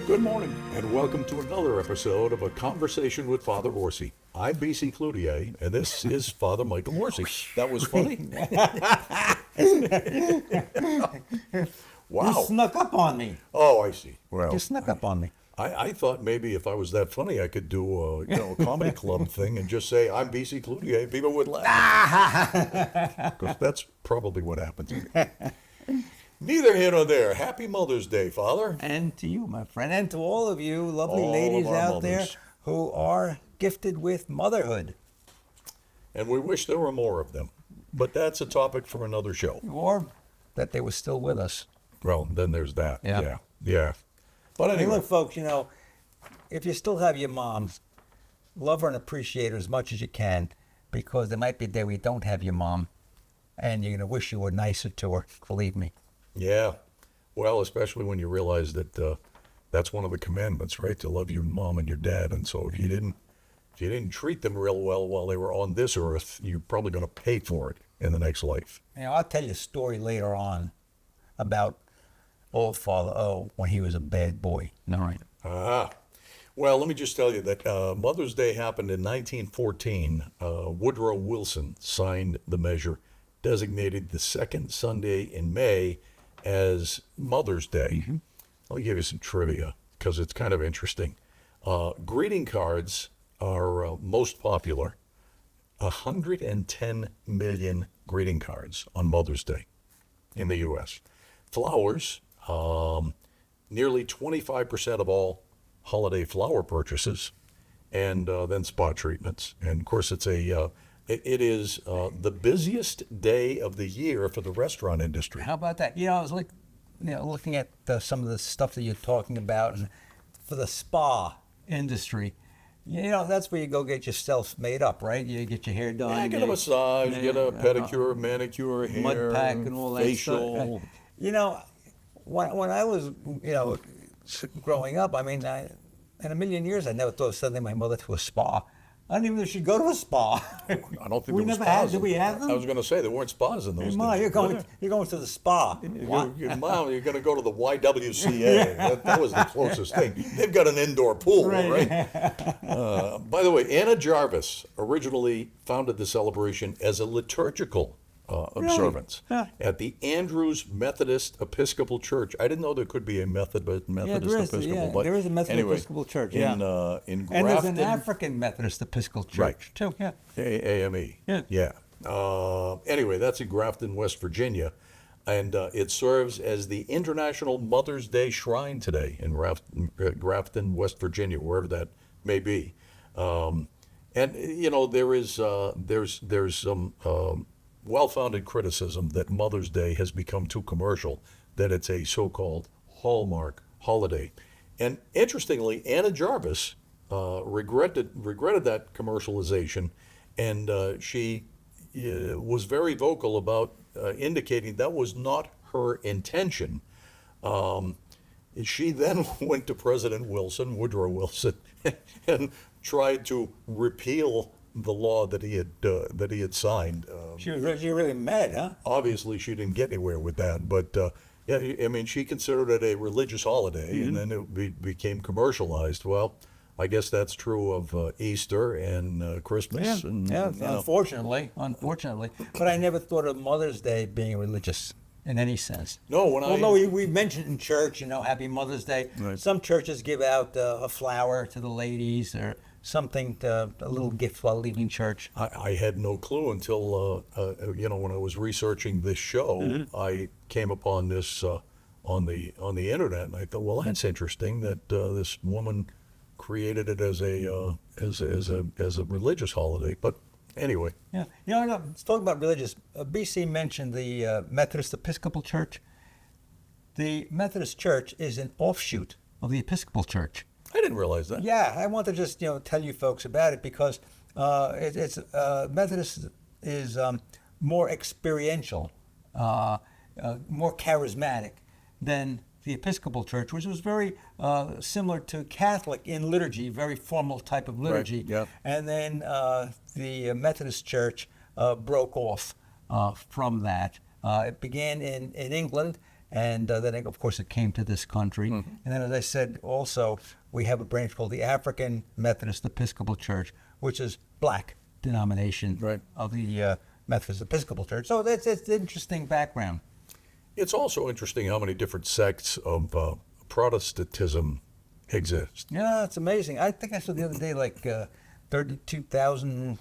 Good morning, and welcome to another episode of A Conversation with Father Orsi. I'm B.C. Cloutier, and this is Father Michael Orsi. That was funny. Wow. You snuck up on me. Oh, I see. Well, You snuck up on me. I thought maybe if I was that funny, I could do a comedy club thing and just say, I'm B.C. Cloutier. People would laugh. Because that's probably what happens. Neither here nor there. Happy Mother's Day, Father. And to you, my friend, and to all of you lovely All of ladies our out there mothers. who are gifted with motherhood. And we wish there were more of them. But that's a topic for another show. Or that they were still with us. Well, then there's that. Yeah. Yeah. But Hey, anyway, look, folks, if you still have your moms, love her and appreciate her as much as you can, because there might be a day we don't have your mom, and you're going to wish you were nicer to her, believe me. yeah. Well, especially when you realize that that's one of the commandments, right? To love your mom and your dad. And so if you didn't treat them real well while they were on this earth, you're probably going to pay for it in the next life. I'll tell you a story later on about old Father O when he was a bad boy. All right. Ah. Well, let me just tell you that Mother's Day happened in 1914. Woodrow Wilson signed the measure, designated the second Sunday in May as Mother's Day. Mm-hmm. I'll give you some trivia because it's kind of interesting. Greeting cards are most popular. 110 million greeting cards on Mother's Day in the U.S. Flowers, nearly 25% of all holiday flower purchases, and then spa treatments. And of course, it is the busiest day of the year for the restaurant industry. How about that? I was looking at some of the stuff that you're talking about, and for the spa industry, that's where you go get yourself made up, right? You get your hair done. Yeah, get a massage, get a pedicure, manicure, hair, mud pack, and all that facial. stuff. When I was, growing up, in a million years, I never thought of sending my mother to a spa. I don't even know if she'd go to a spa. I don't think We there was never had. spas. Did we have them? I was going to say there weren't spas in those Hey, Ma, days. you're going to the spa. What? Mom, you're going to go to the YWCA. That was the closest thing. They've got an indoor pool, right? By the way, Anna Jarvis originally founded the celebration as a liturgical observance Yeah. at the Andrews Methodist Episcopal Church. I didn't know there could be a Methodist Episcopal, but there is a Methodist anyway, Episcopal Church. in And there's Grafton, an African Methodist Episcopal Church Right. too. Yeah. AME. Yeah. Anyway, that's in Grafton, West Virginia, and it serves as the International Mother's Day Shrine today in Grafton, West Virginia, wherever that may be. And there's some well-founded criticism that Mother's Day has become too commercial, that it's a so-called Hallmark holiday. And interestingly, Anna Jarvis regretted that commercialization, and she was very vocal about indicating that was not her intention. She then went to President Woodrow Wilson, and tried to repeal the law that he had signed. She was really mad, huh? Obviously, she didn't get anywhere with that, but she considered it a religious holiday, and then it became commercialized. Well, I guess that's true of Easter and Christmas. Unfortunately. But I never thought of Mother's Day being religious in any sense. No, Although we mentioned in church, Happy Mother's Day. Right. Some churches give out a flower to the ladies or something, a little gift while leaving church. I had no clue until when I was researching this show, I came upon this on the internet, and I thought, well, that's interesting that this woman created it as a religious holiday. But anyway, Yeah, let's talk about religious. BC mentioned the Methodist Episcopal Church. The Methodist Church is an offshoot of the Episcopal Church. I didn't realize that. Yeah, I want to just tell you folks about it because it's Methodist is more experiential, more charismatic than the Episcopal Church, which was very similar to Catholic in liturgy, very formal type of liturgy. Right, yeah. And then the Methodist Church broke off from that. It began in England, And then, of course, it came to this country. And then, as I said, also, we have a branch called the African Methodist Episcopal Church, which is black denomination Right. of the Methodist Episcopal Church. So it's an interesting background. It's also interesting how many different sects of Protestantism exist. Yeah, it's amazing. I think I saw the other day like 32,000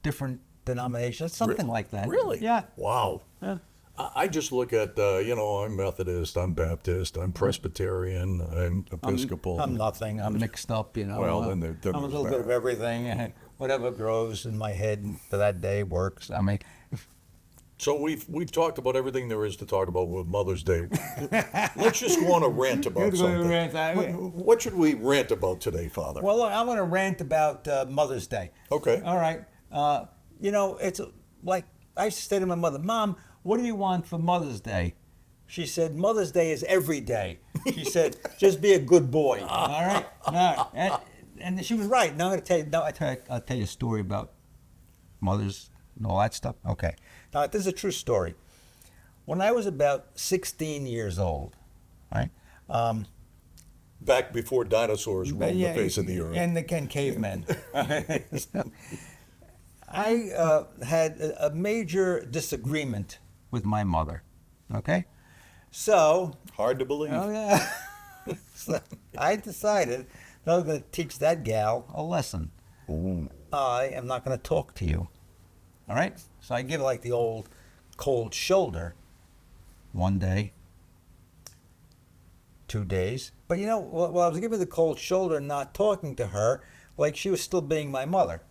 different denominations, something like that. Really? Yeah. Wow. Yeah. I just look at, I'm Methodist, I'm Baptist, I'm Presbyterian, I'm Episcopal. I'm nothing. I'm mixed up, Well, then there I'm a goes little that. bit of everything. And whatever grows in my head for that day works. I mean, So we've talked about everything there is to talk about with Mother's Day. Let's just go on a rant about something. What should we rant about today, Father? well, look, I'm going to rant about Mother's Day. Okay. All right. It's like I used to say to my mother, Mom, what do you want for Mother's Day? She said, Mother's Day is every day. She said, just be a good boy. All right. All right. And she was right. Now I'm going to tell you. I'll tell you a story about mothers and all that stuff. Okay. Now this is a true story. When I was about 16 years old, right? Back before dinosaurs roamed the face of the earth. And cavemen. So, I had a major disagreement with my mother. Okay? So, Hard to believe. oh yeah. So I decided that I was going to teach that gal a lesson. Ooh. I am not going to talk to you. All right? So I give like the old cold shoulder. 1 day, 2 days. But while I was giving the cold shoulder and not talking to her, like she was still being my mother.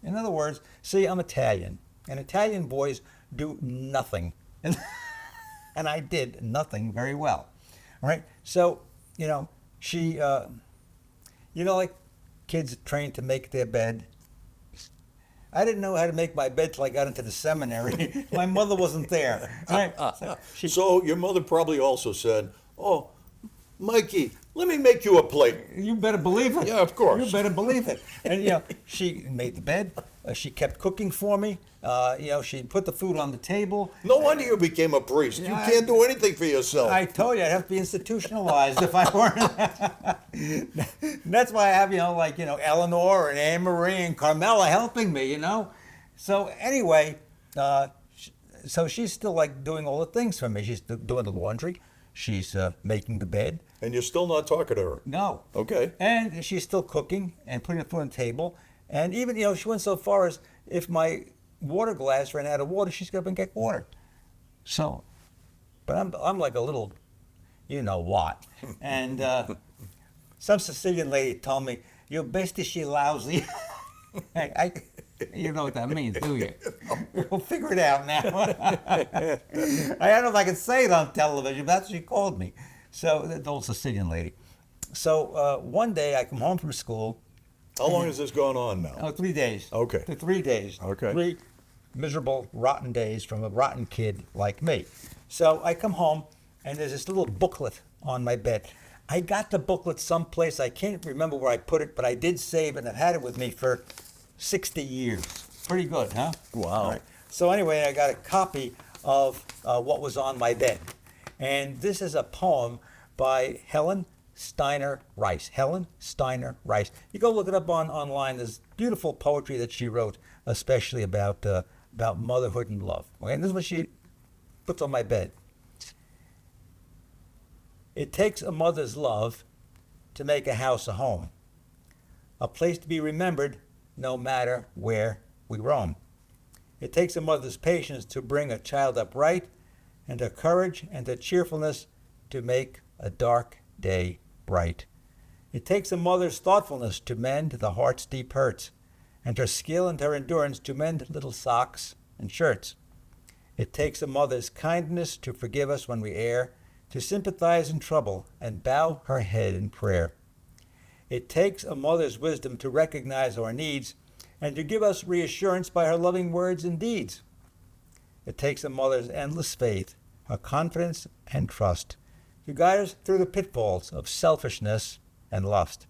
In other words, see, I'm Italian, and Italian boys do nothing. And I did nothing very well. All right? So, she, like kids trained to make their bed. I didn't know how to make my bed till I got into the seminary. My mother wasn't there. All right? So your mother probably also said, "Oh, Mikey, let me make you a plate." You better believe it. Yeah, of course. You better believe it. And she made the bed. She kept cooking for me. She put the food on the table. No wonder you became a priest. Yeah, you can't do anything for yourself. I told you I'd have to be institutionalized if I weren't. That's why I have Eleanor and Anne Marie and Carmela helping me. So anyway, so she's still like doing all the things for me. She's doing the laundry. She's making the bed. And you're still not talking to her. No. Okay. And she's still cooking and putting the food on the table. And even, she went so far as if my water glass ran out of water, she's going to get water. So, but I'm like a little, what. And some Sicilian lady told me, "Your best is she lousy." You know what that means, do you? We'll figure it out now. I don't know if I can say it on television, but that's what she called me. So, the old Sicilian lady. So, one day I come home from school. How long has this gone on now? Oh, 3 days. Okay. 3 days. Okay. 3 miserable, rotten days from a rotten kid like me. So I come home, and there's this little booklet on my bed. I got the booklet someplace. I can't remember where I put it, but I did save it, and I've had it with me for 60 years. Pretty good, huh? Wow. All right. So anyway, I got a copy of what was on my bed. And this is a poem by Helen Steiner Rice. Helen Steiner Rice. You go look it up online. There's beautiful poetry that she wrote, especially about motherhood and love. Okay, and this is what she puts on my bed. It takes a mother's love to make a house a home, a place to be remembered no matter where we roam. It takes a mother's patience to bring a child up right, and her courage and her cheerfulness to make a dark day bright. It takes a mother's thoughtfulness to mend the heart's deep hurts, and her skill and her endurance to mend little socks and shirts. It takes a mother's kindness to forgive us when we err, to sympathize in trouble and bow her head in prayer. It takes a mother's wisdom to recognize our needs and to give us reassurance by her loving words and deeds. It takes a mother's endless faith, her confidence and trust, to guide us through the pitfalls of selfishness and lust.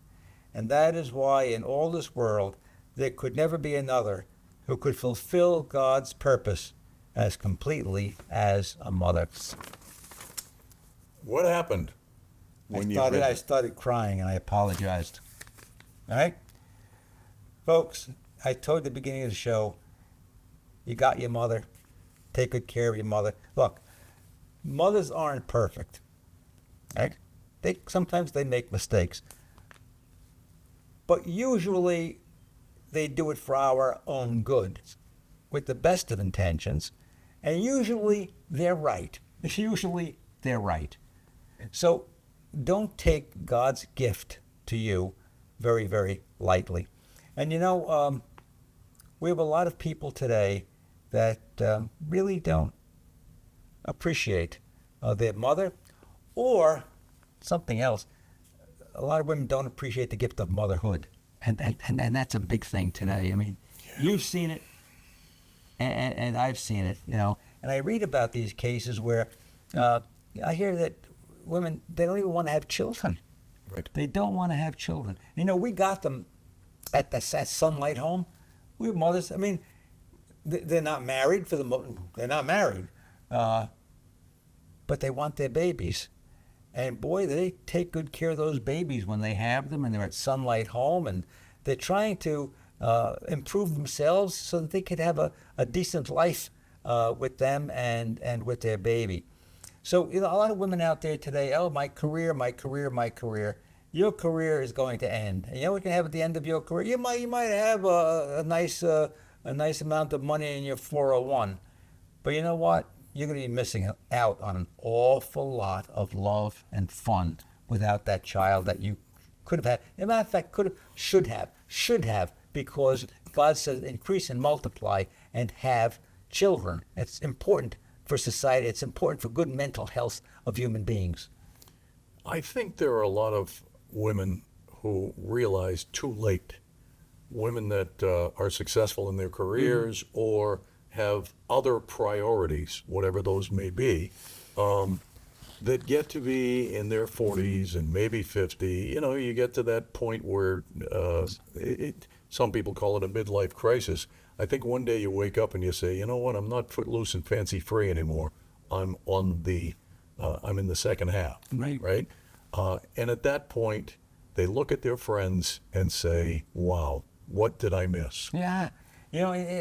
And that is why in all this world there could never be another who could fulfill God's purpose as completely as a mother. What happened when you read I that? started crying, and I apologized. All right, folks. I told you at the beginning of the show, you got your mother. Take good care of your mother. Look, mothers aren't perfect. Right? Sometimes they make mistakes, but usually they do it for our own good, with the best of intentions, and usually they're right. Usually they're right. So don't take God's gift to you very, very lightly. And we have a lot of people today that really don't appreciate their mother, or something else. A lot of women don't appreciate the gift of motherhood, and that's a big thing today. I mean, you've seen it, and I've seen it. And I read about these cases where I hear that women, they don't even want to have children. Right. They don't want to have children. We got them at Sunlight Home. We have mothers. I mean, they're not married they're not married, but they want their babies. And boy, they take good care of those babies when they have them, and they're at Sunlight Home, and they're trying to improve themselves so that they could have a decent life with them and with their baby. So a lot of women out there today, oh, my career, my career, my career. Your career is going to end. And you know what you can have at the end of your career? You might have a nice amount of money in your 401, but you know what? You're going to be missing out on an awful lot of love and fun without that child that you could have had. As a matter of fact, should have, because God says increase and multiply and have children. It's important for society. It's important for good mental health of human beings. I think there are a lot of women who realize too late, women that are successful in their careers or have other priorities, whatever those may be, that get to be in their 40s and maybe 50. You get to that point where some people call it a midlife crisis. I think one day you wake up and you say, you know what, I'm not footloose and fancy free anymore. I'm in the second half, right? And at that point, they look at their friends and say, wow, what did I miss? Yeah.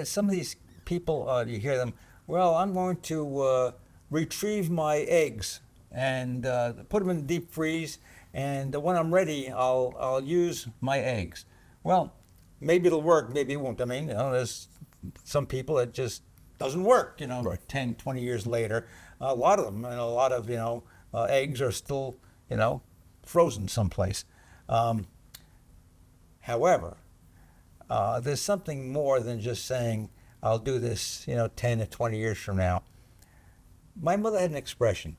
Some of these people, you hear them, well, I'm going to retrieve my eggs and put them in the deep freeze, and when I'm ready, I'll use my eggs. Well, maybe it'll work, maybe it won't. I mean, there's some people that just doesn't work, Right. 10, 20 years later. A lot of them, and a lot of, eggs are still, frozen someplace. However, there's something more than just saying, I'll do this, 10 or 20 years from now. My mother had an expression.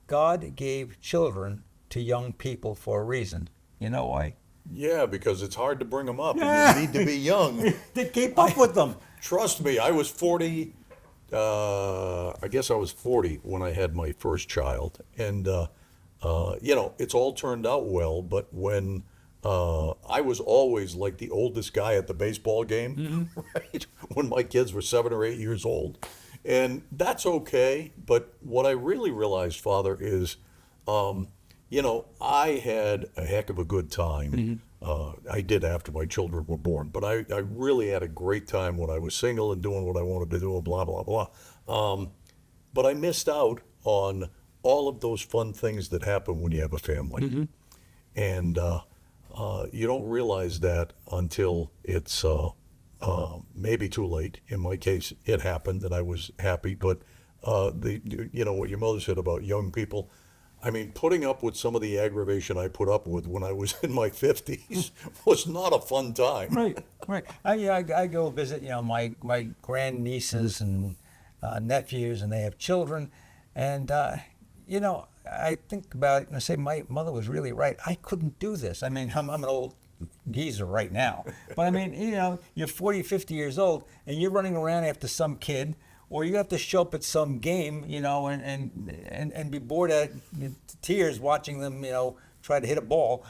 God gave children to young people for a reason. You know why? Yeah, because it's hard to bring them up, and you need to be young. To keep up with them. Trust me, I was 40. I guess I was 40 when I had my first child, and it's all turned out well. But when I was always like the oldest guy at the baseball game, right? When my kids were 7 or 8 years old, and that's okay. But what I really realized, Father, is, I had a heck of a good time. I did after my children were born, but I really had a great time when I was single and doing what I wanted to do, blah, blah, blah. But I missed out on all of those fun things that happen when you have a family. And you don't realize that until it's maybe too late. In my case, it happened and I was happy. But what your mother said about young people, I mean, putting up with some of the aggravation I put up with when I was in my 50s was not a fun time. Right. I go visit, my grandnieces and nephews, and they have children. And, I think about it and I say, my mother was really right. I couldn't do this. I mean, I'm an old geezer right now. But I mean, you're 40, 50 years old, and you're running around after some kid, or you have to show up at some game, and be bored at tears watching them, try to hit a ball,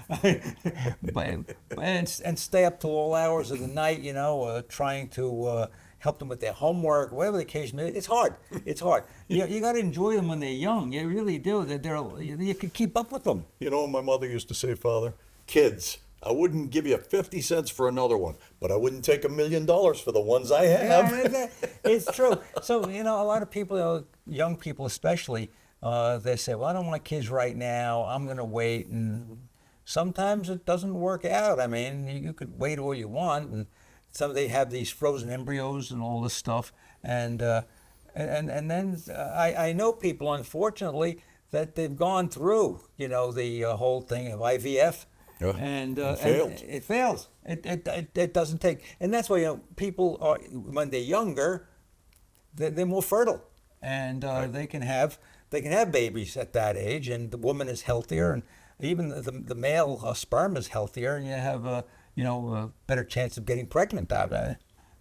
and stay up till all hours of the night, trying to, help them with their homework, whatever the case may be. It's hard. It's hard. You got to enjoy them when they're young. You really do. You can keep up with them. You know what my mother used to say, Father? Kids, I wouldn't give you 50 cents for another one, but I wouldn't take $1 million for the ones I have. It's true. So, a lot of people, young people especially, they say, well, I don't want kids right now. I'm going to wait. And sometimes it doesn't work out. I mean, you could wait all you want. And some they have these frozen embryos and all this stuff. And then I know people, unfortunately, that they've gone through, the whole thing of IVF. Yeah, and it failed. it fails. It doesn't take, and that's why people are, when they're younger, they're more fertile, and they can have babies at that age, and the woman is healthier, and even the male sperm is healthier, and you have a better chance of getting pregnant out of it.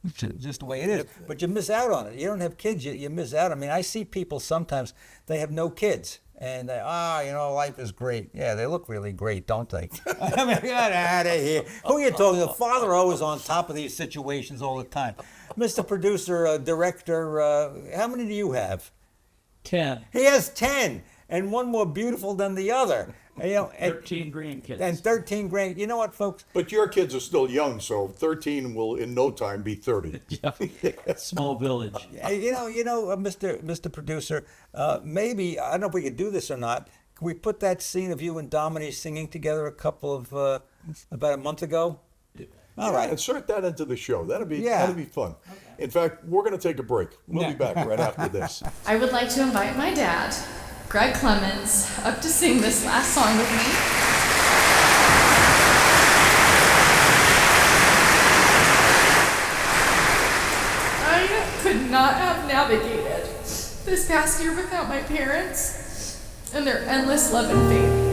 It's just the way it is. But you miss out on it. You don't have kids, you miss out. I mean, I see people sometimes, they have no kids. And they, life is great. Yeah, they look really great, don't they? I mean, get out of here. Who are you talking to? The father always on top of these situations all the time. Mr. Producer, Director, how many do you have? 10. He has 10, and one more beautiful than the other. 13 grandkids. And 13 grand. You know what, folks? But your kids are still young, so 13 will in no time be 30. Yeah. Small village. Mr. Producer, maybe, I don't know if we could do this or not. Can we put that scene of you and Dominique singing together about a month ago? All right. Insert that into the show. That'd be fun. Okay. In fact, we're going to take a break. We'll be back right after this. I would like to invite my dad, Greg Clemens, up to sing this last song with me. I could not have navigated this past year without my parents and their endless love and faith.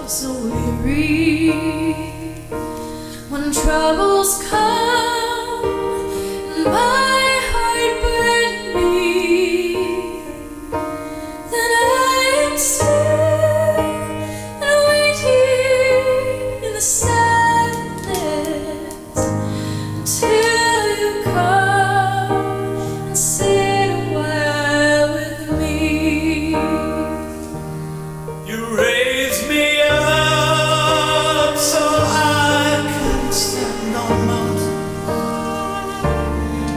So weary when troubles come and my heart burns me, then I am still and wait here in the sadness until you come and sit a while with me. You raise me up so I can stand on mountains.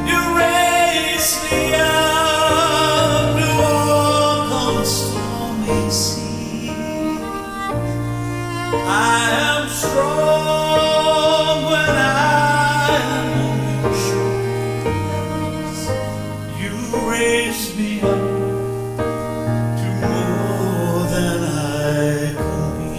You raise me up to walk on a stormy sea. I am strong when I am on your shoulders. You raise me up to more than I can be.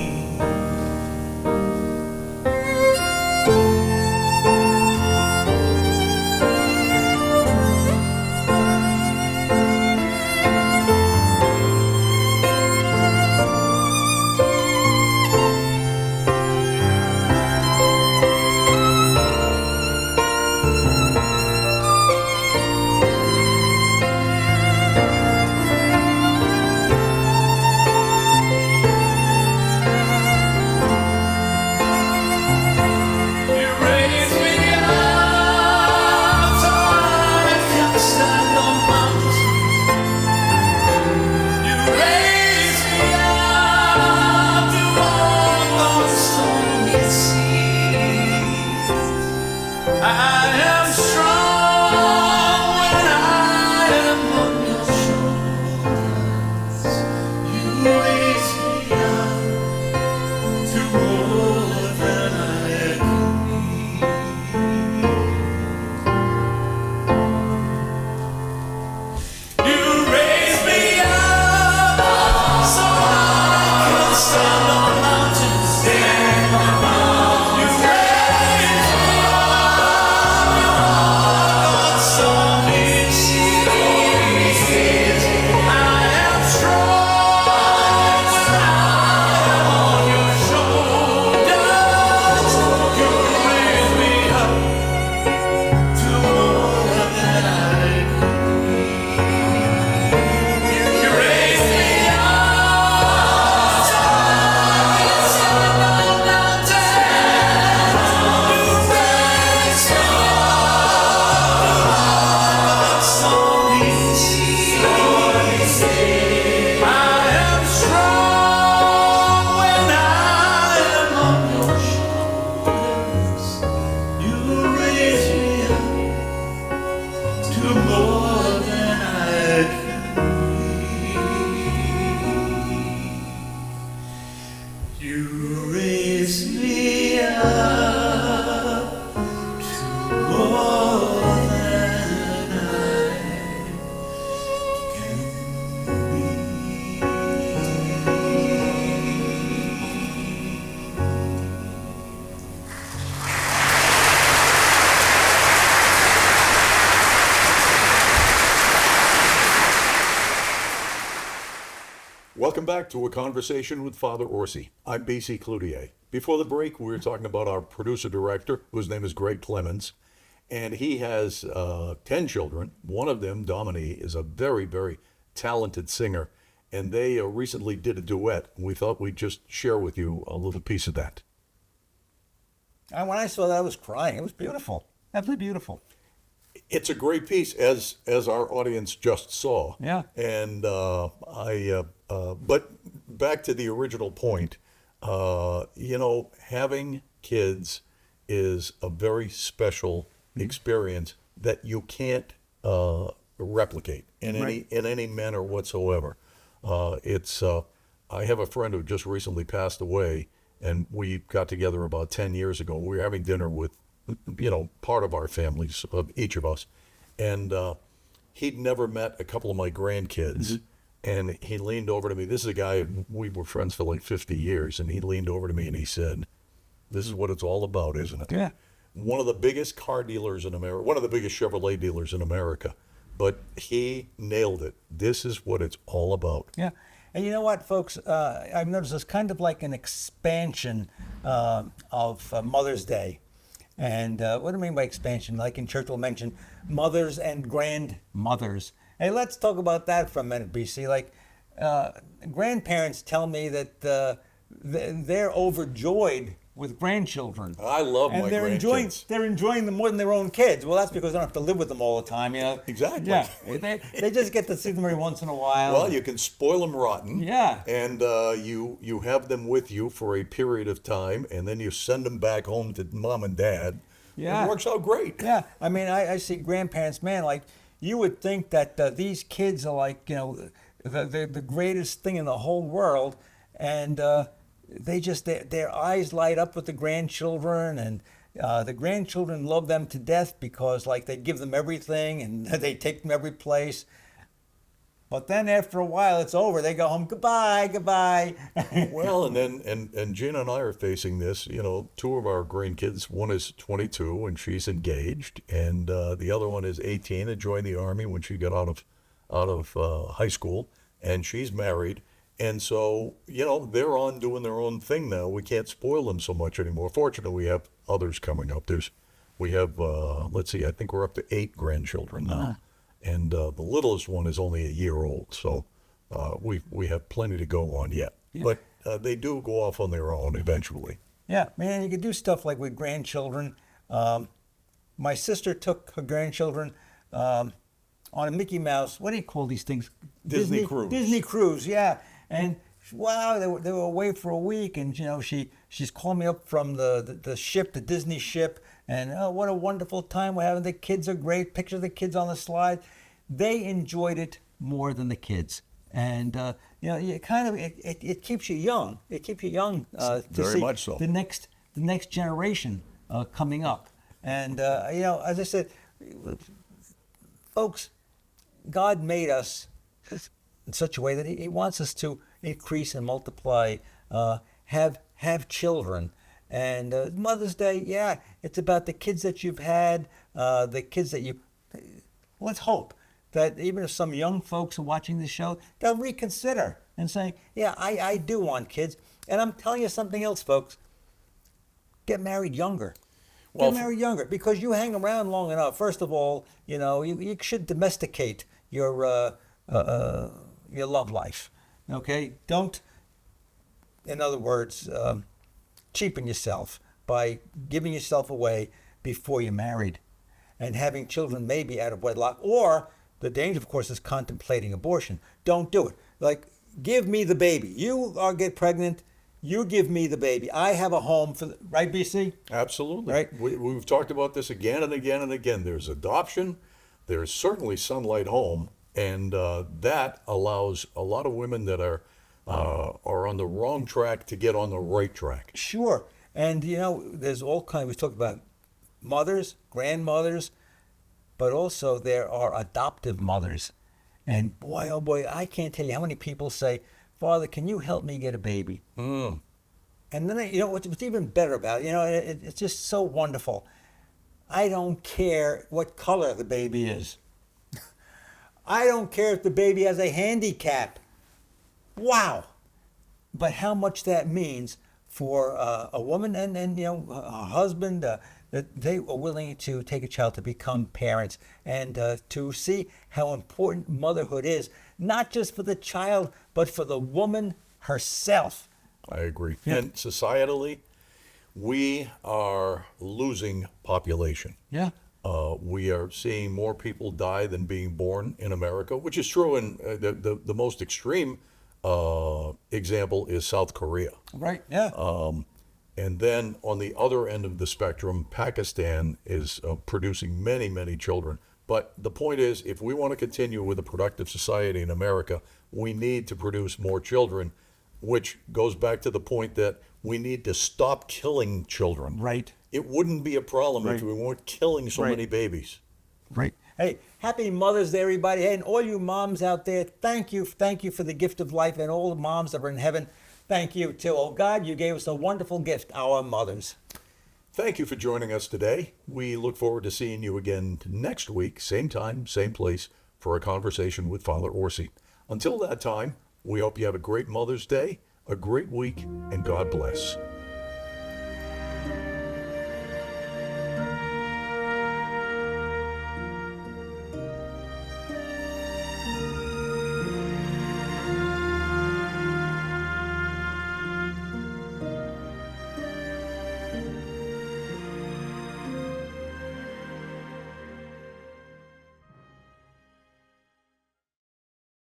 Welcome back to A Conversation with Father Orsi. I'm BC Cloutier. Before the break, we were talking about our producer-director, whose name is Greg Clemens, and he has 10 children. One of them, Dominique, is a very, very talented singer, and they recently did a duet. We thought we'd just share with you a little piece of that. And when I saw that, I was crying. It was beautiful. Absolutely beautiful. It's a great piece, as our audience just saw. Yeah. And but back to the original point, having kids is a very special experience that you can't replicate in any manner whatsoever. I have a friend who just recently passed away, and we got together about 10 years ago. We were having dinner with, part of our families, of each of us, and he'd never met a couple of my grandkids. And he leaned over to me. This is a guy, we were friends for like 50 years, and he leaned over to me and he said, "This is what it's all about, isn't it?" Yeah. One of the biggest car dealers in America, one of the biggest Chevrolet dealers in America, but he nailed it. This is what it's all about. Yeah. And you know what, folks? I've noticed it's kind of like an expansion of Mother's Day. And what do I mean by expansion? Like in church, we'll mention mothers and grandmothers. Hey, let's talk about that for a minute, BC. Like, grandparents tell me that they're overjoyed with grandchildren. I love and my they're grandkids. they're enjoying them more than their own kids. Well, that's because they don't have to live with them all the time, Exactly. Yeah, they just get to see them every once in a while. Well, you can spoil them rotten. Yeah. And you have them with you for a period of time, and then you send them back home to mom and dad. Yeah. It works out great. Yeah, I mean, I see grandparents, man, like, you would think that these kids are like, the greatest thing in the whole world, and they just, their eyes light up with the grandchildren, and the grandchildren love them to death because, like, they give them everything, and they take them every place. But then after a while, it's over. They go home, goodbye, goodbye. Well, and then and Gina and I are facing this. Two of our grandkids. One is 22 and she's engaged, and the other one is 18 and joined the Army when she got out of high school, and she's married. And so they're on doing their own thing now. We can't spoil them so much anymore. Fortunately, we have others coming up. We have let's see, I think we're up to 8 grandchildren now. And the littlest one is only a year old, so we have plenty to go on yet. Yeah. But they do go off on their own eventually. Yeah, man, you can do stuff like with grandchildren. My sister took her grandchildren on a Mickey Mouse, what do you call these things? Disney cruise. Disney cruise, yeah. And wow, they were away for a week, and she's called me up from the ship, the Disney ship, and oh, what a wonderful time we're having. The kids are great. Picture the kids on the slide. They enjoyed it more than the kids, and you kind of it keeps you young. It keeps you young to Very see much so. the next generation coming up, and as I said, folks, God made us in such a way that He wants us to increase and multiply, have children. And Mother's Day, yeah, it's about the kids that you've had, the kids that you. Let's hope that even if some young folks are watching this show, they'll reconsider and say, yeah, I do want kids. And I'm telling you something else, folks. Get married younger. Get married younger, because you hang around long enough. First of all, you should domesticate your love life. Okay, don't. In other words, cheapen yourself by giving yourself away before you're married, and having children maybe out of wedlock, or the danger, of course, is contemplating abortion. Don't do it. Like, give me the baby. You get pregnant. You give me the baby. I have a home for right, BC? Absolutely. Right. We've talked about this again and again and again. There's adoption. There's certainly Sunlight Home, and that allows a lot of women that are on the wrong track to get on the right track. Sure. And, there's all kinds. We talked about mothers, grandmothers, but also there are adoptive mothers. And boy, oh boy, I can't tell you how many people say, Father, can you help me get a baby? Mm. And then, what's even better about it, it's just so wonderful. I don't care what color the baby is. I don't care if the baby has a handicap. Wow. But how much that means for a woman and a husband, that they are willing to take a child to become parents, and to see how important motherhood is, not just for the child, but for the woman herself. I agree. Yeah. And societally, we are losing population. Yeah. We are seeing more people die than being born in America, which is true. And the most extreme example is South Korea. Right. Yeah. And then on the other end of the spectrum, Pakistan is producing many, many children. But the point is, if we want to continue with a productive society in America, we need to produce more children, which goes back to the point that we need to stop killing children. Right. It wouldn't be a problem if Right. we weren't killing so Right. many babies. Right. Hey, happy Mother's Day, everybody. Hey, and all you moms out there, thank you for the gift of life, and all the moms that are in heaven, thank you too. Oh God, you gave us a wonderful gift, our mothers. Thank you for joining us today. We look forward to seeing you again next week, same time, same place, for a conversation with Father Orsi. Until that time, we hope you have a great Mother's Day, a great week, and God bless.